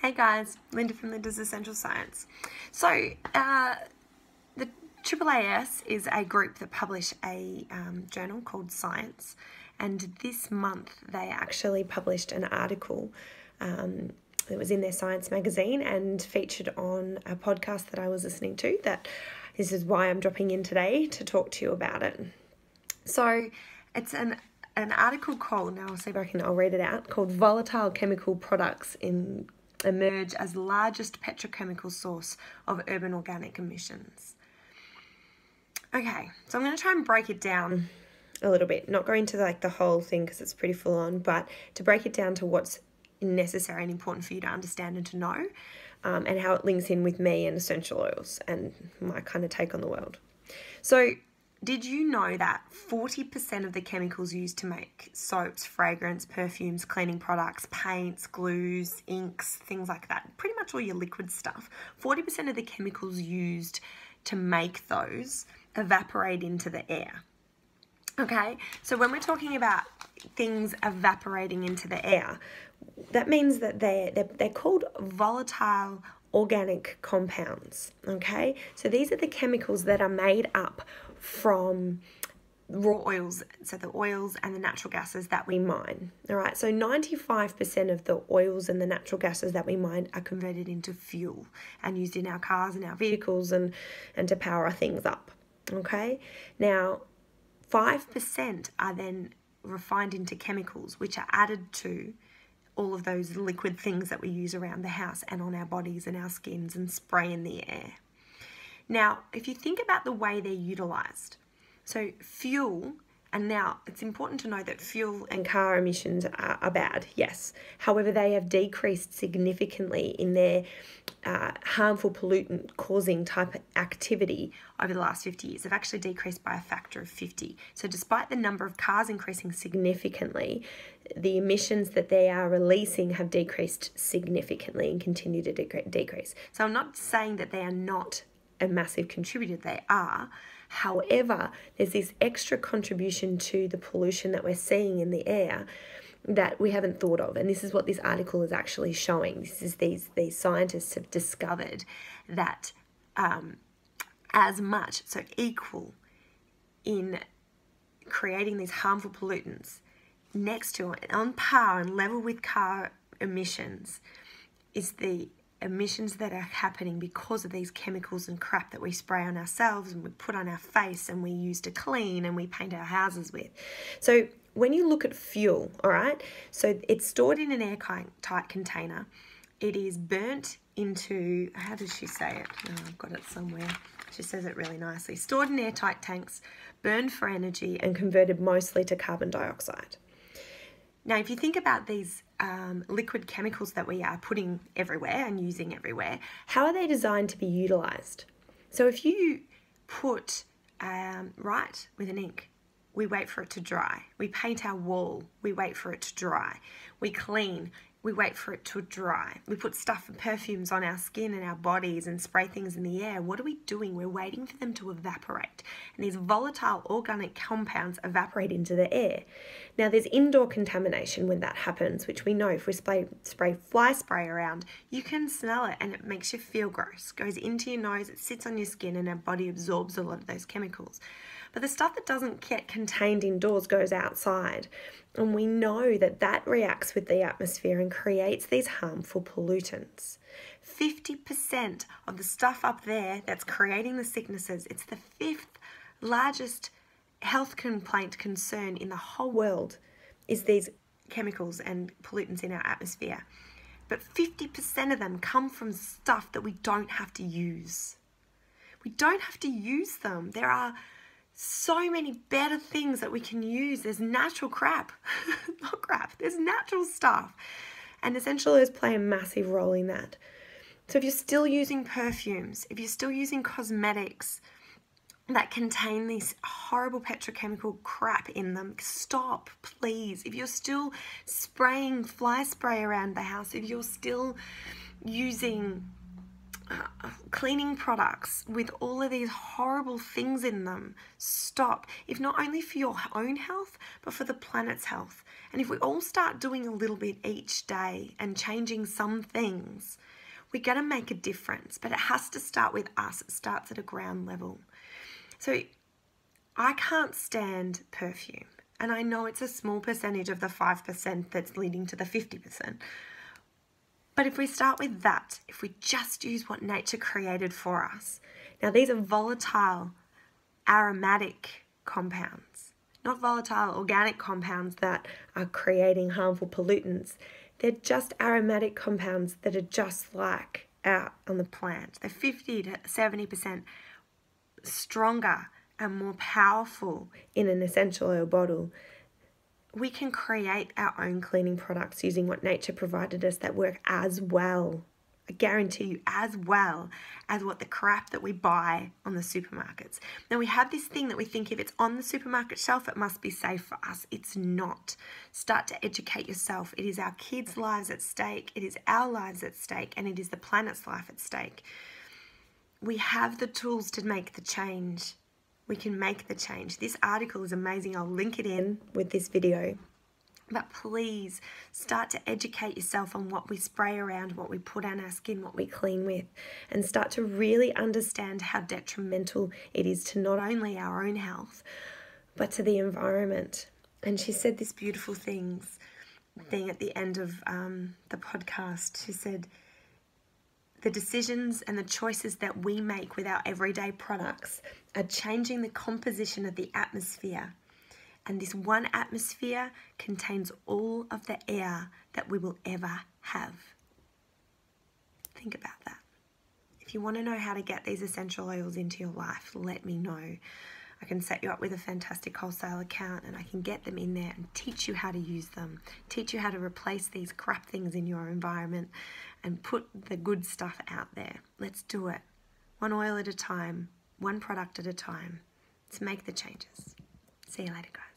Hey guys, Linda from Linda's Essential Science. So, the AAAS is a group that publish a journal called Science, and this month they actually published an article that was in their Science magazine and featured on a podcast that I was listening to. This is why I'm dropping in today to talk to you about it. So, it's an article called, now I'll see if I'll read it out, called Volatile Chemical Products Emerge as largest petrochemical source of urban organic emissions. Okay, so I'm going to try and break it down a little bit, not go into the whole thing because it's pretty full on, but to break it down to what's necessary and important for you to understand and to know, and how it links in with me and essential oils and my kind of take on the world. So, did you know that 40% of the chemicals used to make soaps, fragrance, perfumes, cleaning products, paints, glues, inks, things like that, pretty much all your liquid stuff, 40% of the chemicals used to make those evaporate into the air? Okay, so when we're talking about things evaporating into the air, that means that they're called volatile organic compounds. Okay, so these are the chemicals that are made up from raw oils, so the oils and the natural gases that we mine. All right, so 95% of the oils and the natural gases that we mine are converted into fuel and used in our cars and our vehicles and to power things up. Okay, now 5% are then refined into chemicals, which are added to all of those liquid things that we use around the house and on our bodies and our skins and spray in the air. Now, if you think about the way they're utilised, so fuel, and now it's important to know that fuel and car emissions are bad, yes. However, they have decreased significantly in their harmful pollutant causing type activity over the last 50 years. They've actually decreased by a factor of 50. So despite the number of cars increasing significantly, the emissions that they are releasing have decreased significantly and continue to decrease. So I'm not saying that they are not a massive contributor, they are. However, there's this extra contribution to the pollution that we're seeing in the air that we haven't thought of. And this is what this article is actually showing. This is these scientists have discovered that as much, so equal in creating these harmful pollutants, next to, on par and level with car emissions, is the emissions that are happening because of these chemicals and crap that we spray on ourselves and we put on our face and we use to clean and we paint our houses with. So when you look at fuel, all right, so it's stored in an airtight container. It is burnt into, how does she say it? Oh, I've got it somewhere. She says it really nicely. Stored in airtight tanks, burned for energy and converted mostly to carbon dioxide. Now, if you think about these liquid chemicals that we are putting everywhere and using everywhere, how are they designed to be utilised? So if you put, write with an ink, we wait for it to dry. We paint our wall, we wait for it to dry. We clean, we wait for it to dry. We put stuff and perfumes on our skin and our bodies and spray things in the air. What are we doing? We're waiting for them to evaporate. And these volatile organic compounds evaporate into the air. Now, there's indoor contamination when that happens, which we know if we spray fly spray around, you can smell it and it makes you feel gross. It goes into your nose, it sits on your skin and our body absorbs a lot of those chemicals. But the stuff that doesn't get contained indoors goes outside. And we know that that reacts with the atmosphere and creates these harmful pollutants. 50% of the stuff up there that's creating the sicknesses, it's the 5th largest health complaint concern in the whole world, is these chemicals and pollutants in our atmosphere. But 50% of them come from stuff that we don't have to use. We don't have to use them. There are so many better things that we can use. There's natural crap, not crap, there's natural stuff. And essential oils play a massive role in that. So if you're still using perfumes, if you're still using cosmetics that contain this horrible petrochemical crap in them, stop, please. If you're still spraying fly spray around the house, if you're still using cleaning products with all of these horrible things in them. Stop. If not only for your own health, but for the planet's health. And if we all start doing a little bit each day and changing some things, we're going to make a difference. But it has to start with us. It starts at a ground level. So I can't stand perfume. And I know it's a small percentage of the 5% that's leading to the 50%. But if we start with that, if we just use what nature created for us. Now, these are volatile, aromatic compounds, not volatile organic compounds that are creating harmful pollutants. They're just aromatic compounds that are just like out on the plant. They're 50 to 70% stronger and more powerful in an essential oil bottle. We can create our own cleaning products using what nature provided us that work as well, I guarantee you, as well as what the crap that we buy on the supermarkets. Now, we have this thing that we think if it's on the supermarket shelf, it must be safe for us. It's not. Start to educate yourself. It is our kids' lives at stake. It is our lives at stake, and it is the planet's life at stake. We have the tools to make the change. We can make the change. This article is amazing. I'll link it in with this video. But please start to educate yourself on what we spray around, what we put on our skin, what we clean with, and start to really understand how detrimental it is to not only our own health, but to the environment. And she said this beautiful thing at the end of the podcast. She said, the decisions and the choices that we make with our everyday products are changing the composition of the atmosphere. And this one atmosphere contains all of the air that we will ever have. Think about that. If you want to know how to get these essential oils into your life, let me know. I can set you up with a fantastic wholesale account and I can get them in there and teach you how to use them, teach you how to replace these crap things in your environment and put the good stuff out there. Let's do it. One oil at a time, one product at a time. Let's make the changes. See you later, guys.